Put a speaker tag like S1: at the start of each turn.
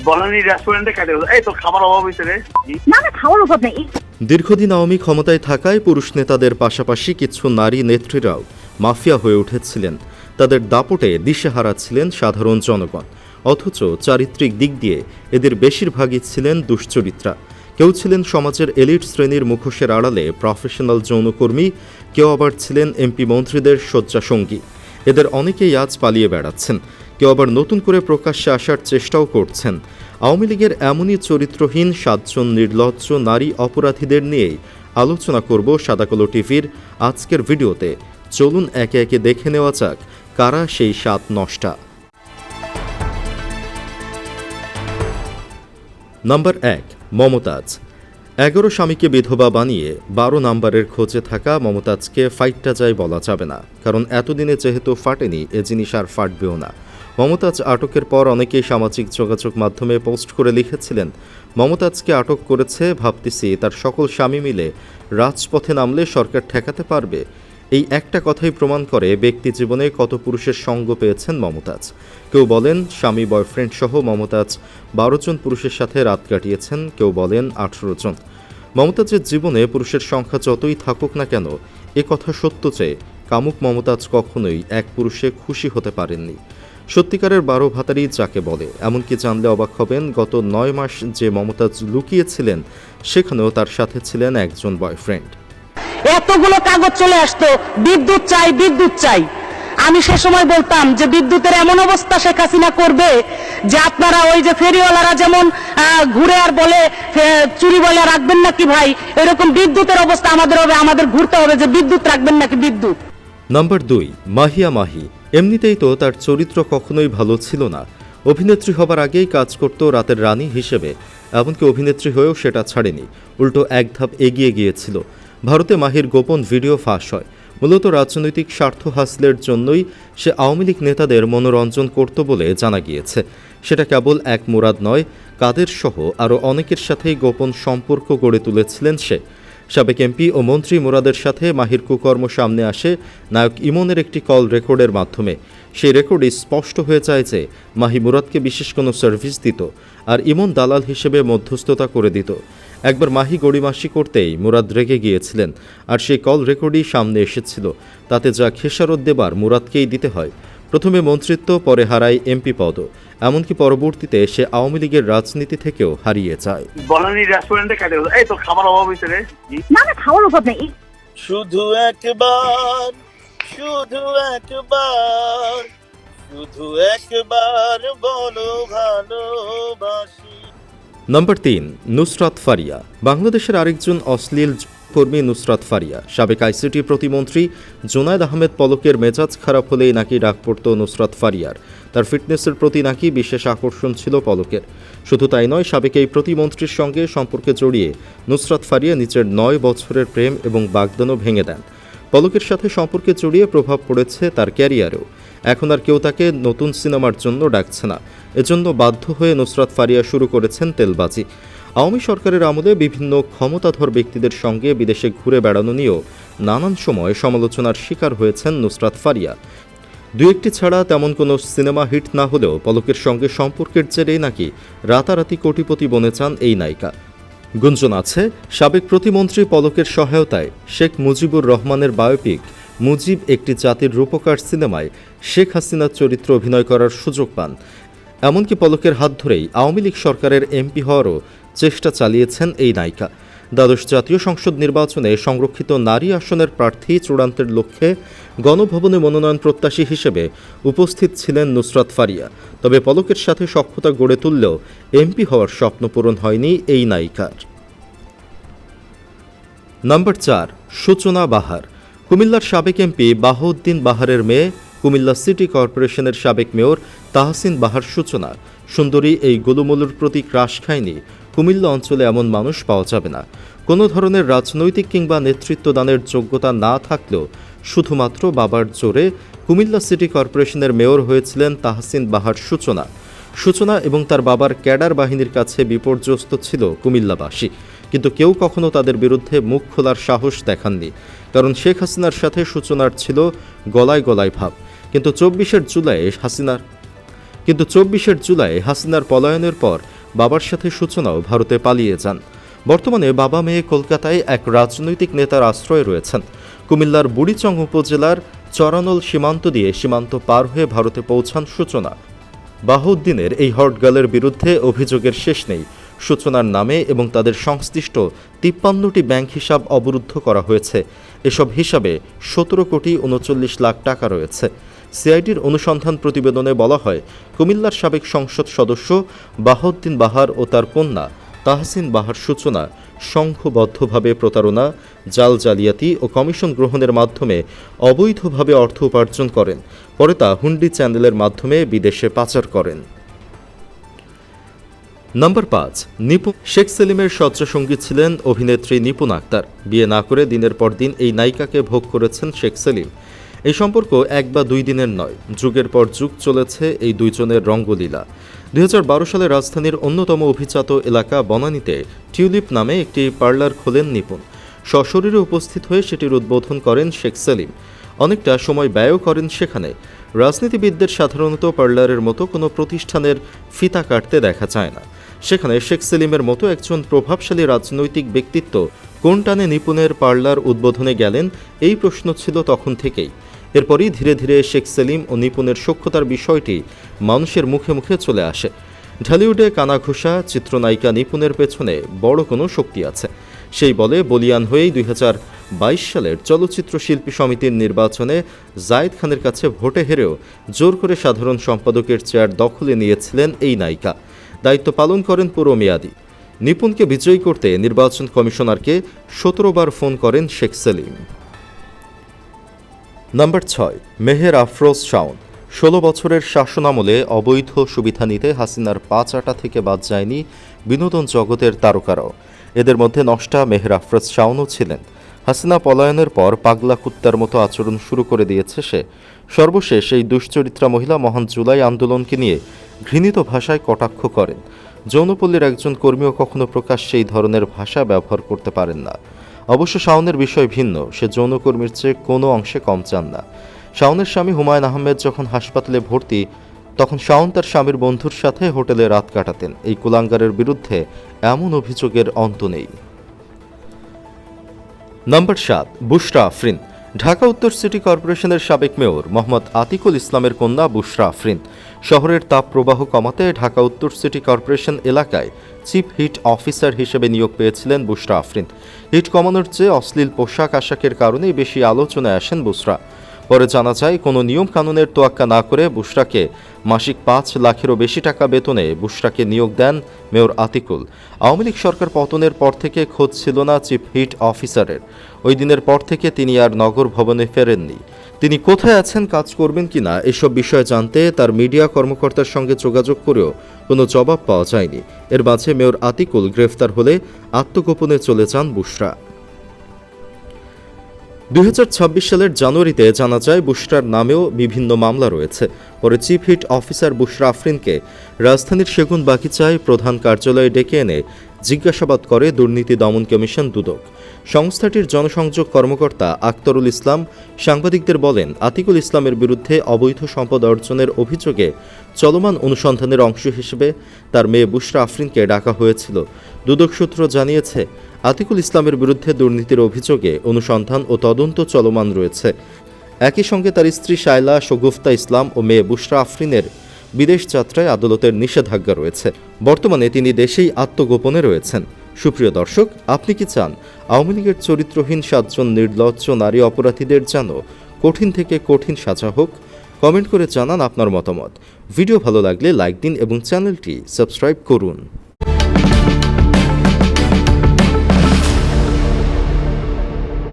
S1: বনানী রেস্টুরেন্টে কাটে এই তো খাবার অভাব হয়েছে রে।
S2: না না, খাওয়ার অভাব নেই।
S3: দীর্ঘদিন আওয়ামী ক্ষমতায় থাকায় পুরুষ নেতাদের পাশাপাশি কিছু নারী নেত্রীরাও মাফিয়া হয়ে উঠেছিলেন। তাদের দাপটে দিশেহারা ছিলেন সাধারণ জনগণ। অথচ চারিত্রিক দিক দিয়ে এদের বেশিরভাগই ছিলেন দুশ্চরিত্রা। কেউ ছিলেন সমাজের এলিট শ্রেণীর মুখোশের আড়ালে প্রফেশনাল যৌনকর্মী, কেউ আবার ছিলেন এমপি মন্ত্রীদের শয্যাসঙ্গী। এদের অনেকেই আজ পালিয়ে বেড়াচ্ছেন, কেউ আবার নতুন করে প্রকাশ্যে আসার চেষ্টাও করছেন। আওয়ামী লীগের এমনই চরিত্রহীন 7 জন নির্লজ্জ নারী অপরাধীদের নিয়েই আলোচনা করব সাদাকালো টিভির আজকের ভিডিওতে। চলুন একে একে দেখে নেওয়া যাক কারা সেই 7 নষ্টা। নাম্বার 1, মমতাজ। 11 স্বামীকে বিধবা বানিয়ে 12 নাম্বারের খোঁজে থাকা মমতাজকে ফাইটটা যায় বলা যাবে না, কারণ এতদিনে যেহেতু ফাটেনি এ জিনিস আর ফাটবেও না। মমতাজ আটকের পর অনেকেই সামাজিক যোগাযোগ মাধ্যমে পোস্ট করে লিখেছিলেন, মমতাজকে আটক করেছে, ভাবতেছি তার সকল স্বামী মিলে রাজপথে নামলে সরকার ঠেকাতে পারবে। এই একটা কথাই প্রমাণ করে ব্যক্তি জীবনে কত পুরুষের সঙ্গ পেয়েছেন মমতাজ। কেউ বলেন স্বামী বয়ফ্রেন্ড সহ মমতাজ 12 জন পুরুষের সাথে রাত কাটিয়েছেন, কেউ বলেন 18 জন। মমতাজের জীবনে পুরুষের সংখ্যা যতই থাকুক না কেন, এ কথা সত্য যে কামুক মমতাজ কখনোই এক পুরুষে খুশি হতে পারেননি। সত্যিকারের 12 ভাতারি যাকে বলে, এমনকি জানলে অবাক হবেন গত 9 মাস যে মমতাজ লুকিয়েছিলেন সেখানেও তার সাথে ছিলেন একজন বয়ফ্রেন্ড।
S4: এতগুলো কাগজ চলে আসতো, বিদ্যুৎ চাই বিদ্যুৎ চাই। আমি সে সময় বলতাম যে বিদ্যুতের এমন অবস্থা শেখ হাসিনা করবে যে আপনারা ওই যে ফেরিওয়ালারা যেমন ঘুরে আর বলে চুরি বলে রাখবেন নাকি ভাই, এরকম বিদ্যুতের অবস্থা আমাদের হবে, আমাদের ঘুরতে হবে যে বিদ্যুৎ রাখবেন নাকি বিদ্যুৎ।
S3: নাম্বার 2, মাহিয়া মাহি। এমনিতেই তো তার চরিত্র কখনোই ভালো ছিল না। অভিনেত্রী হবার আগেই কাজ করত রাতের রানী হিসেবে, এমনকি অভিনেত্রী হয়েও সেটা ছাড়েনি, উল্টো এক ধাপ এগিয়ে গিয়েছিল। ভারতে মাহির গোপন ভিডিও ফাঁস হয়। মূলত রাজনৈতিক স্বার্থ হাসিলের জন্যই সে আওয়ামী লীগ নেতাদের মনোরঞ্জন করত বলে জানা গিয়েছে। সেটা কেবল এক মুরাদ নয়, কাদের সহ আরও অনেকের সাথেই গোপন সম্পর্ক গড়ে তুলেছিলেন সে। সাবেক এমপি ও মন্ত্রী মুরাদের সাথে মাহির কুকর্ম সামনে আসে নায়ক ইমনের একটি কল রেকর্ডের মাধ্যমে। সেই রেকর্ডে স্পষ্ট হয়ে যায় যে মাহি মুরাদকে বিশেষ কোনো সার্ভিস দিত, আর ইমন দালাল হিসেবে মধ্যস্থতা করে দিত। একবার মাহি গড়িমাসি করতেই মুরাদ রেগে গিয়েছিলেন, আর সেই কল রেকর্ডই সামনে এসেছিল। তাতে যা খেসারত দেবার মুরাদকেই দিতে হয়। প্রথমে মন্ত্রিত্ব, পরে হারায় এমপি পদও, এমনকি পরবর্তীতে সে আওয়ামী লীগের রাজনীতি থেকেও হারিয়ে যায়।
S1: বনানী রেস্টুরেন্টে কাটে এই তো খাবার অভাব হয়েছে রে।
S2: না না, খাওয়ার অভাব নেই।
S5: শুধু একবার, শুধু একবার, শুধু একবার বলো ভালোবাসি।
S3: নাম্বার 3, নুসরাত ফারিয়া। বাংলাদেশের আরেকজন অশ্লীল কর্মী নুসরাত ফারিয়া। সাবেক আইসিটি প্রতিমন্ত্রী জোনায়েদ আহমেদ পলকের মেজাজ খারাপ হলেই নাকি ডাক পড়ত নুসরাত ফারিয়ার। তার ফিটনেসের প্রতি নাকি বিশেষ আকর্ষণ ছিল পলকের। শুধু তাই নয়, সাবেক এই প্রতিমন্ত্রীর সঙ্গে সম্পর্কে জড়িয়ে নুসরাত ফারিয়া নিজের 9 বছরের প্রেম এবং বাগদানও ভেঙে দেন। পলকের সাথে সম্পর্কে জড়িয়ে প্রভাব পড়েছে তার ক্যারিয়ারেও। এখন আর কেউ তাকে নতুন সিনেমার জন্য ডাকছে না। এজন্য বাধ্য হয়ে নুসরাত ফারিয়া শুরু করেছেন তেলবাজি। আওয়ামী সরকারের আমলে বিভিন্ন ক্ষমতাধর ব্যক্তিদের সঙ্গে বিদেশে ঘুরে বেড়ানো নিয়েও নানান সময় সমালোচনার শিকার হয়েছেন নুসরাত ফারিয়া। 2-1টি ছাড়া তেমন কোনো সিনেমা হিট না হলেও পলকের সঙ্গে সম্পর্কের জেরেই নাকি রাতারাতি কোটিপতি বনে যান এই নায়িকা। গুঞ্জন আছে, সাবেক প্রতিমন্ত্রী পলকের সহায়তায় শেখ মুজিবুর রহমানের বায়োপিক মুজিব একটি জাতির রূপকার সিনেমায় শেখ হাসিনার চরিত্র অভিনয় করার সুযোগ পান। এমনকি পলকের হাত ধরেই আওয়ামী লীগ সরকারের এমপি হওয়ারও চেষ্টা চালিয়েছেন এই নায়িকা। দ্বাদশ জাতীয় সংসদ নির্বাচনে সংরক্ষিত নারী আসনের প্রার্থী চূড়ান্তের লক্ষ্যে গণভবনে মনোনয়ন প্রত্যাশী হিসেবে উপস্থিত ছিলেন নুসরাত ফারিয়া। তবে পলকের সাথে সখ্যতা গড়ে তুললেও এমপি হওয়ার স্বপ্ন পূরণ হয়নি এই নায়িকার। নাম্বার 4, সূচনা বাহার। কুমিল্লার সাবেক এমপি বাহাউদ্দিন বাহারের মেয়ে, কুমিল্লা সিটি কর্পোরেশনের সাবেক মেয়র তাহসিন বাহার সূচনা। সুন্দরী এই গোলুমলুর প্রতি ক্রাশ খায়নি কুমিল্লা অঞ্চলে এমন মানুষ পাওয়া যাবে না। কোনো ধরনের রাজনৈতিক কিংবা নেতৃত্বদানের যোগ্যতা না থাকলেও শুধুমাত্র বাবার জোরে কুমিল্লা সিটি কর্পোরেশনের মেয়র হয়েছিলেন তাহসিন বাহার সূচনা। সূচনা এবং তার বাবার ক্যাডার বাহিনীর কাছে বিপর্যস্ত ছিল কুমিল্লাবাসী, কিন্তু কেউ কখনো তাদের বিরুদ্ধে মুখ খোলার সাহস দেখাননি, কারণ শেখ হাসিনার সাথে সূচনার ছিল গলায় গলায় ভাব। কিন্তু 24 জুলাই কিন্তু 24 জুলাই হাসিনার পলায়নের পর বাবার সাথে সূচনাও ভারতে পালিয়ে যান। বর্তমানে বাবা মেয়ে কলকাতায় এক রাজনৈতিক নেতার আশ্রয়ে রয়েছেন। কুমিল্লার বুড়িচং উপজেলার চরানল সীমান্ত দিয়ে সীমান্ত পার হয়ে ভারতে পৌঁছান সূচনা। বাহাউদ্দিনের এই হটগালের বিরুদ্ধে অভিযোগের শেষ নেই। সূচনার নামে এবং তাদের সংশ্লিষ্ট 53টি ব্যাংক হিসাব অবরুদ্ধ করা হয়েছে। এসব হিসাবে 17 কোটি 39 লাখ টাকা রয়েছে। সিআইডির অনুসন্ধান প্রতিবেদনে বলা হয়, কুমিল্লার সাবেক সংসদ সদস্য বাহাউদ্দিন বাহার ও তার কন্যা তাহসিন বাহার সূচনা সংঘবদ্ধভাবে প্রতারণা, জাল জালিয়াতি ও কমিশন গ্রহণের মাধ্যমে অবৈধভাবে অর্থ উপার্জন করেন। পরে তা হুন্ডি চ্যানেলের মাধ্যমে বিদেশে পাচার করেন। নম্বর 5, নিপুণ। শেখ সেলিমের শয্যাসঙ্গী ছিলেন অভিনেত্রী নিপুণ আক্তার। বিয়ে না করে দিনের পর দিন এই নায়িকাকে ভোগ করেছেন শেখ সেলিম। এই সম্পর্ক 1 বা 2 দিনের নয়, যুগের পর যুগ চলেছে এই দুইজনের রঙ্গলীলা। 2012 সালে রাজধানীর অন্যতম অভিজাত এলাকা বনানীতে টিউলিপ নামে একটি পার্লার খোলেন নিপুণ। সশরীরে উপস্থিত হয়ে সেটির উদ্বোধন করেন শেখ সেলিম। অনেকটা সময় ব্যয়ও করেন সেখানে। রাজনীতিবিদদের সাধারণত পার্লারের মতো কোনো প্রতিষ্ঠানের ফিতা কাটতে দেখা যায় না। সেখানে শেখ সেলিমের মতো একজন প্রভাবশালী রাজনৈতিক ব্যক্তিত্ব কোন টানে নিপুণের পার্লার উদ্বোধনে গেলেন, এই প্রশ্ন ছিল তখন থেকেই। এরপরই ধীরে ধীরে শেখ সেলিম ও নিপুণের সখ্যতার বিষয়টি মানুষের মুখে মুখে চলে আসে। ঢালিউডে কানাঘুষা চিত্রনায়িকা নিপুণের পেছনে বড় কোনো শক্তি আছে। সেই বলে বলিয়ান হয়েই 2022 সালের চলচ্চিত্র শিল্পী সমিতির নির্বাচনে জায়েদ খানের কাছে ভোটে হেরেও জোর করে সাধারণ সম্পাদকের চেয়ার দখলে নিয়েছিলেন এই নায়িকা। দায়িত্ব পালন করেন পুরো মেয়াদি। নিপুণকে বিজয়ী করতে নির্বাচন কমিশনারকে 17 বার ফোন করেন শেখ সেলিম। নম্বর 6, মেহের আফরোজ শাওন। 16 বছরের শাসনামলে অবৈধ সুবিধা নিতে হাসিনার পা চাটা থেকে বাদ যায়নি বিনোদন জগতের তারকারাও। এদের মধ্যে নষ্টা মেহের আফরোজ শাওনও ছিলেন। হাসিনা পলায়নের পর পাগলা কুত্তার মতো আচরণ শুরু করে দিয়েছে সে। সর্বশেষ এই দুশ্চরিত্রা মহিলা মহান জুলাই আন্দোলনকে নিয়ে ঘৃণিত ভাষায় কটাক্ষ করেন। যৌনপল্লীর একজন কর্মীও কখনো প্রকাশ্যে এই ধরনের ভাষা ব্যবহার করতে পারেন না। অবশ্য শাওনের বিষয় ভিন্ন, সে যৌনকর্মীর চেয়ে কোনো অংশে কম চান না। শাওনের স্বামী হুমায়ুন আহমেদ যখন হাসপাতালে ভর্তি, তখন শাওন তার স্বামীর বন্ধুর সাথে হোটেলে রাত কাটাতেন। এই কুলাঙ্গারের বিরুদ্ধে এমন অভিযোগের অন্ত নেই। নম্বর 7, বুশরা আফরিন। ঢাকা উত্তর সিটি কর্পোরেশনের সাবেক মেয়র মোহাম্মদ আতিকুল ইসলামের কন্যা বুশরা আফরিন। শহরের তাপ প্রবাহ কমাতে ঢাকা উত্তর সিটি কর্পোরেশন এলাকায় চিফ হিট অফিসার হিসেবে নিয়োগ পেয়েছিলেন বুশরা আফরিন। হিট কমানোর চেয়ে অশ্লীল পোশাক আশাকের কারণেই বেশি আলোচনায় আসেন বুশরা। পরে জানা যায়, কোনো নিয়ম কানুনের তোয়াক্কা না করে বুশরাকে মাসিক 5 লাখেরও বেশি টাকা বেতনে বুশরাকে নিয়োগ দেন মেয়র আতিকুল। আওয়ামী লীগ সরকার পতনের পর থেকে খোঁজ ছিল না চিফ হিট অফিসারের। ওই দিনের পর থেকে তিনি আর নগর ভবনে ফেরেননি। তিনি কোথায় আছেন, কাজ করবেন কিনা এসব বিষয় জানতে তার মিডিয়া কর্মকর্তার সঙ্গে যোগাযোগ করেও কোনো জবাব পাওয়া যায়নি। এর মাঝে মেয়র আতিকুল গ্রেফতার হলে আত্মগোপনে চলে যান বুশরা। 2026 সালের জানুয়ারিতে জানা যায় বুশরার নামেও বিভিন্ন মামলা রয়েছে। পরে চিফ হিট অফিসার বুশরা আফরিনকে রাজধানীর সেগুনবাগিচায় প্রধান কার্যালয়ে ডেকে এনে জিজ্ঞাসাবাদ করে দুর্নীতি দমন কমিশন দুদক। সংস্থাটির জনসংযোগ কর্মকর্তা আক্তারুল ইসলাম সাংবাদিকদের বলেন, আতিকুল ইসলামের বিরুদ্ধে অবৈধ সম্পদ অর্জনের অভিযোগে চলমান অনুসন্ধানের অংশ হিসেবে তার মেয়ে বুশরা আফরিনকে ডাকা হয়েছিল। দুদক সূত্র জানিয়েছে, আতিকুল ইসলামের বিরুদ্ধে দুর্নীতির অভিযোগে অনুসন্ধান ও তদন্ত চলমান রয়েছে। একই সঙ্গে তার স্ত্রী শায়লা শগুফতা ইসলাম ও মেয়ে বুশরা আফরিনের বিদেশ যাত্রায় আদালতের নিষেধাজ্ঞা রয়েছে। বর্তমানে তিনি দেশেই আত্মগোপনে রয়েছেন। সুপ্রিয় দর্শক, আপনি কি চান আওয়ামী লীগের চরিত্রহীন 7 জন নির্লজ্জ নারী অপরাধীদের যেন কঠিন থেকে কঠিন সাজা হোক? কমেন্ট করে জানান আপনার মতামত। ভিডিও ভালো লাগলে লাইক দিন এবং চ্যানেলটি সাবস্ক্রাইব করুন।